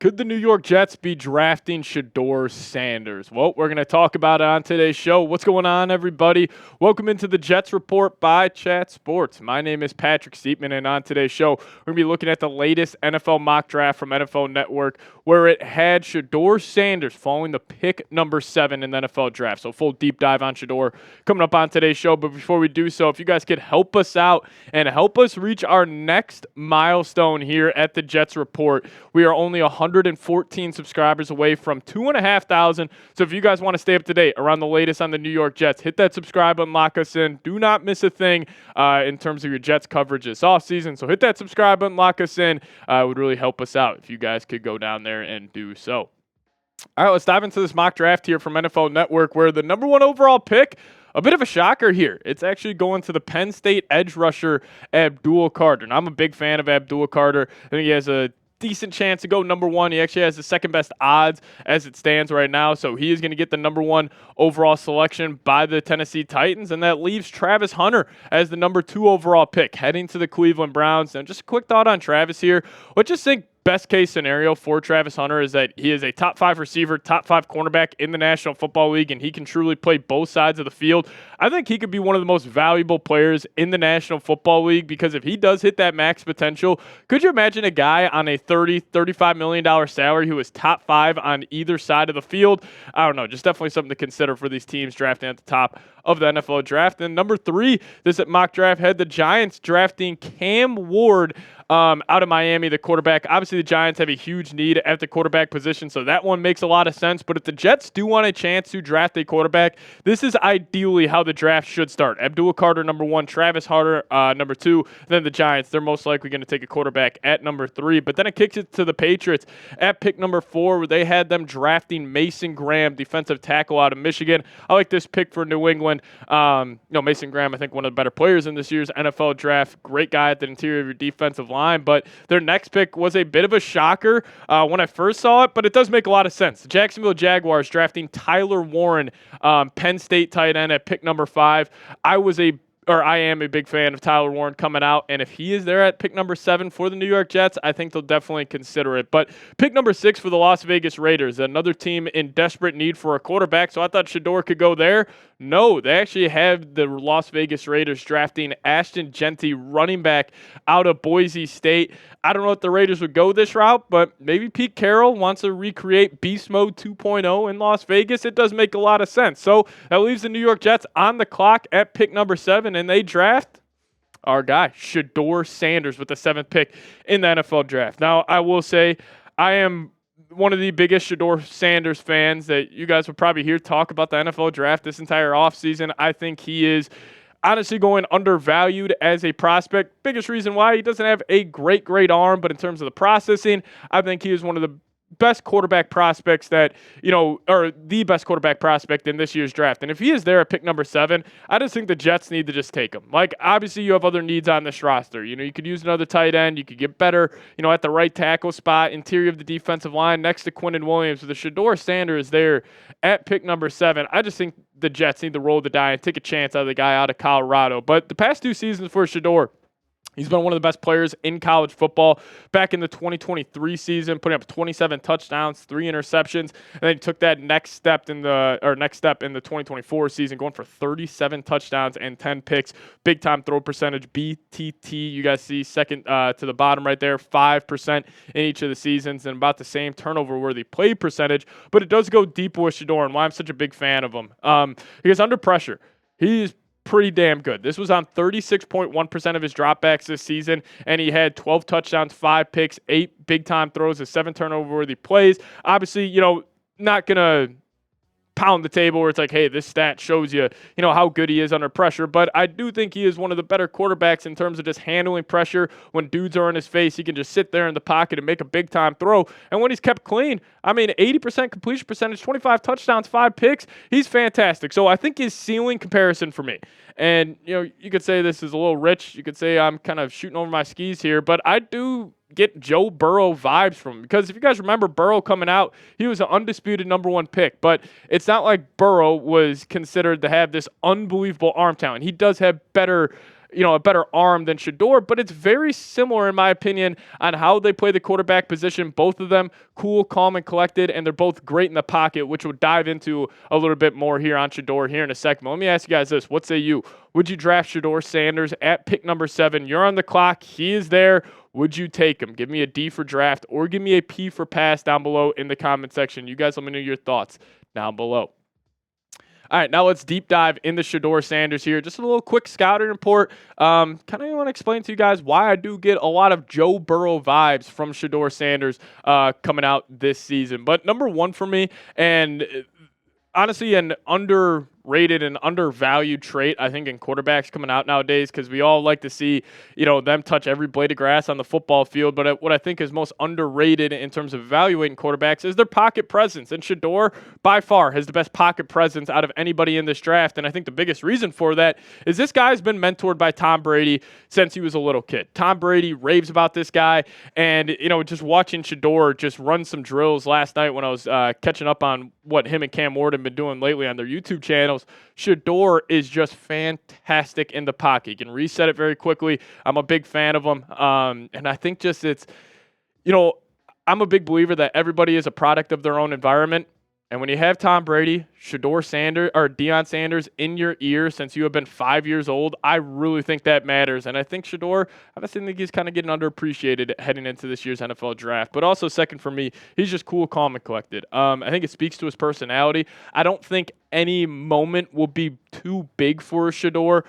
Could the New York Jets be drafting Shedeur Sanders? Well, we're going to talk about it on today's show. What's going on, everybody? Welcome into the Jets Report by Chat Sports. My name is Patrick Siepman, and on today's show, we're going to be looking at the latest NFL mock draft from NFL Network, where it had Shedeur Sanders falling the pick number 7 in the NFL draft. So full deep dive on Shedeur coming up on today's show. But before we do so, if you guys could help us out and help us reach our next milestone here at the Jets Report, we are only 114 subscribers away from 2,500. So if you guys want to stay up to date around the latest on the New York Jets, hit that subscribe button, lock us in. Do not miss a thing in terms of your Jets coverage this offseason. So hit that subscribe button, lock us in. It would really help us out if you guys could go down there and do so. All right, let's dive into this mock draft here from NFL Network, where the number 1 overall pick, a bit of a shocker here. It's actually going to the Penn State edge rusher, Abdul. And I'm a big fan of Abdul. I think he has a decent chance to go number 1. He actually has the second best odds as it stands right now. So he is going to get the number 1 overall selection by the Tennessee Titans. And that leaves Travis Hunter as the number 2 overall pick heading to the Cleveland Browns. And just a quick thought on Travis here. What you think? Best case scenario for Travis Hunter is that he is a top 5 receiver, top 5 cornerback in the National Football League, and he can truly play both sides of the field. I think he could be one of the most valuable players in the National Football League, because if he does hit that max potential, could you imagine a guy on a $35 million salary who is top 5 on either side of the field? I don't know, just definitely something to consider for these teams drafting at the top of the NFL draft. And number 3, this mock draft had the Giants drafting Cam Ward out of Miami, the quarterback. Obviously, the Giants have a huge need at the quarterback position, so that one makes a lot of sense. But if the Jets do want a chance to draft a quarterback, this is ideally how the draft should start. Abdul number 1, Travis Hunter number 2, then the Giants. They're most likely going to take a quarterback at number 3. But then it kicks it to the Patriots at pick number 4, where they had them drafting Mason Graham, defensive tackle out of Michigan. I like this pick for New England. Mason Graham, I think one of the better players in this year's NFL draft. Great guy at the interior of your defensive line. But their next pick was a bit of a shocker when I first saw it, but it does make a lot of sense. The Jacksonville Jaguars drafting Tyler Warren, Penn State tight end, at pick number 5. I am a big fan of Tyler Warren coming out, and if he is there at pick number 7 for the New York Jets, I think they'll definitely consider it. But pick number 6 for the Las Vegas Raiders, another team in desperate need for a quarterback, so I thought Shedeur could go there. No, they actually have the Las Vegas Raiders drafting Ashton Jeanty, running back out of Boise State. I don't know if the Raiders would go this route, but maybe Pete Carroll wants to recreate Beast Mode 2.0 in Las Vegas. It does make a lot of sense. So that leaves the New York Jets on the clock at pick number 7, and they draft our guy, Shedeur Sanders, with the 7th pick in the NFL draft. Now, I will say I am one of the biggest Shedeur Sanders fans that you guys would probably hear talk about the NFL draft this entire offseason. I think he is honestly going undervalued as a prospect. Biggest reason why, he doesn't have a great arm, but in terms of the processing, I think he is one of the best quarterback prospects or the best quarterback prospect in this year's draft. And if he is there at pick number 7, I just think the Jets need to just take him. Like, obviously you have other needs on this roster. You could use another tight end. You could get better, at the right tackle spot, interior of the defensive line next to Quinnen Williams. With the Shedeur Sanders there at pick number 7, I just think the Jets need to roll the die and take a chance out of the guy out of Colorado. But the past 2 seasons for Shedeur, he's been one of the best players in college football. Back in the 2023 season, putting up 27 touchdowns, 3 interceptions, and then he took that next step in the 2024 season, going for 37 touchdowns and 10 picks. Big time throw percentage, BTT. You guys see second to the bottom right there, 5% in each of the seasons, and about the same turnover-worthy play percentage. But it does go deep with Shedeur, and why I'm such a big fan of him. Because under pressure, he's pretty damn good. This was on 36.1% of his dropbacks this season, and he had 12 touchdowns, 5 picks, 8 big-time throws, and 7 turnover-worthy plays. Obviously, not going to pound the table where it's like, hey, this stat shows you, how good he is under pressure. But I do think he is one of the better quarterbacks in terms of just handling pressure. When dudes are in his face, he can just sit there in the pocket and make a big-time throw. And when he's kept clean, 80% completion percentage, 25 touchdowns, 5 picks, he's fantastic. So I think his ceiling comparison for me, and, you could say this is a little rich. You could say I'm kind of shooting over my skis here, but I do get Joe Burrow vibes from him. Because if you guys remember Burrow coming out, he was an undisputed #1 pick. But it's not like Burrow was considered to have this unbelievable arm talent. He does have a better arm than Shedeur, but it's very similar, in my opinion, on how they play the quarterback position. Both of them cool, calm, and collected, and they're both great in the pocket, which we'll dive into a little bit more here on Shedeur here in a second. But let me ask you guys this. What say you? Would you draft Shedeur Sanders at pick number 7? You're on the clock. He is there. Would you take him? Give me a D for draft or give me a P for pass down below in the comment section. You guys let me know your thoughts down below. All right, now let's deep dive into Shedeur Sanders here. Just a little quick scouting report. Kind of want to explain to you guys why I do get a lot of Joe Burrow vibes from Shedeur Sanders coming out this season. But number one for me, and honestly an underrated and undervalued trait, I think, in quarterbacks coming out nowadays, because we all like to see, them touch every blade of grass on the football field. But what I think is most underrated in terms of evaluating quarterbacks is their pocket presence. And Shedeur, by far, has the best pocket presence out of anybody in this draft. And I think the biggest reason for that is this guy's been mentored by Tom Brady since he was a little kid. Tom Brady raves about this guy. And, just watching Shedeur just run some drills last night when I was catching up on what him and Cam Ward have been doing lately on their YouTube channels, Shedeur is just fantastic in the pocket. He can reset it very quickly. I'm a big fan of him. And I think I'm a big believer that everybody is a product of their own environment. And when you have Tom Brady, Shedeur Sanders, or Deion Sanders in your ear since you have been 5 years old, I really think that matters. And I think Shedeur, I honestly think he's kind of getting underappreciated heading into this year's NFL draft. But also second for me, he's just cool, calm, and collected. I think it speaks to his personality. I don't think any moment will be too big for Shedeur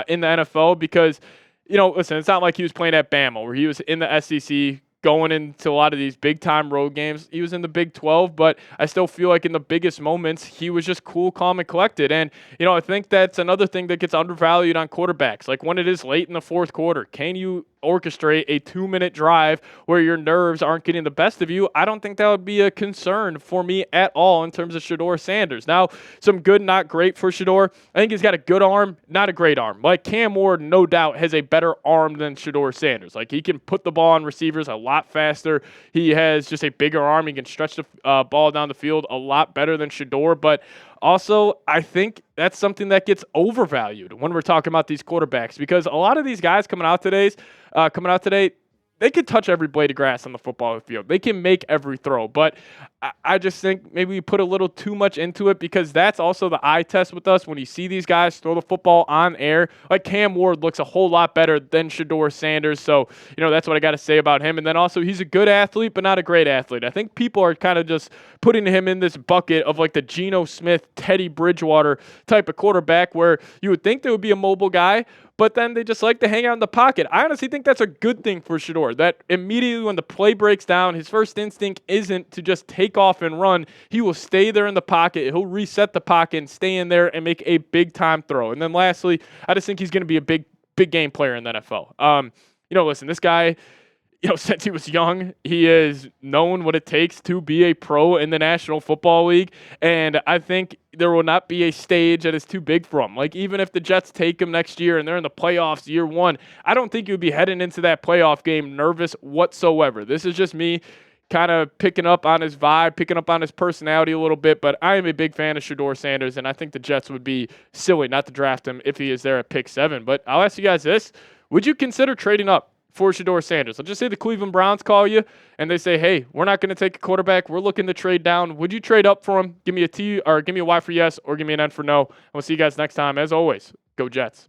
in the NFL because, listen, it's not like he was playing at Bama where he was in the SEC going into a lot of these big-time road games. He was in the Big 12, but I still feel like in the biggest moments, he was just cool, calm, and collected. And, I think that's another thing that gets undervalued on quarterbacks. Like when it is late in the fourth quarter, can you orchestrate a 2-minute drive where your nerves aren't getting the best of you? I don't think that would be a concern for me at all in terms of Shedeur Sanders. Now, some good, not great for Shedeur. I think he's got a good arm, not a great arm. Like Cam Ward, no doubt, has a better arm than Shedeur Sanders. Like he can put the ball on receivers a lot faster. He has just a bigger arm. He can stretch the ball down the field a lot better than Shedeur. But also, I think that's something that gets overvalued when we're talking about these quarterbacks, because a lot of these guys coming out today, they could touch every blade of grass on the football field. They can make every throw. But I just think maybe we put a little too much into it, because that's also the eye test with us. When you see these guys throw the football on air, like Cam Ward looks a whole lot better than Shedeur Sanders. So, that's what I got to say about him. And then also, he's a good athlete, but not a great athlete. I think people are kind of just putting him in this bucket of like the Geno Smith, Teddy Bridgewater type of quarterback, where you would think there would be a mobile guy, but then they just like to hang out in the pocket. I honestly think that's a good thing for Shedeur, that immediately when the play breaks down, his first instinct isn't to just take off and run. He will stay there in the pocket. He'll reset the pocket and stay in there and make a big-time throw. And then lastly, I just think he's going to be a big game player in the NFL. Listen, this guy, since he was young, he has known what it takes to be a pro in the National Football League. And I think there will not be a stage that is too big for him. Like, even if the Jets take him next year and they're in the playoffs year one, I don't think you'd be heading into that playoff game nervous whatsoever. This is just me kind of picking up on his vibe, picking up on his personality a little bit. But I am a big fan of Shedeur Sanders, and I think the Jets would be silly not to draft him if he is there at pick 7. But I'll ask you guys this. Would you consider trading up for Shedeur Sanders? Let's just say the Cleveland Browns call you and they say, hey, we're not going to take a quarterback. We're looking to trade down. Would you trade up for him? Give me a T, or give me a Y for yes, or give me an N for no. And we'll see you guys next time. As always, go Jets.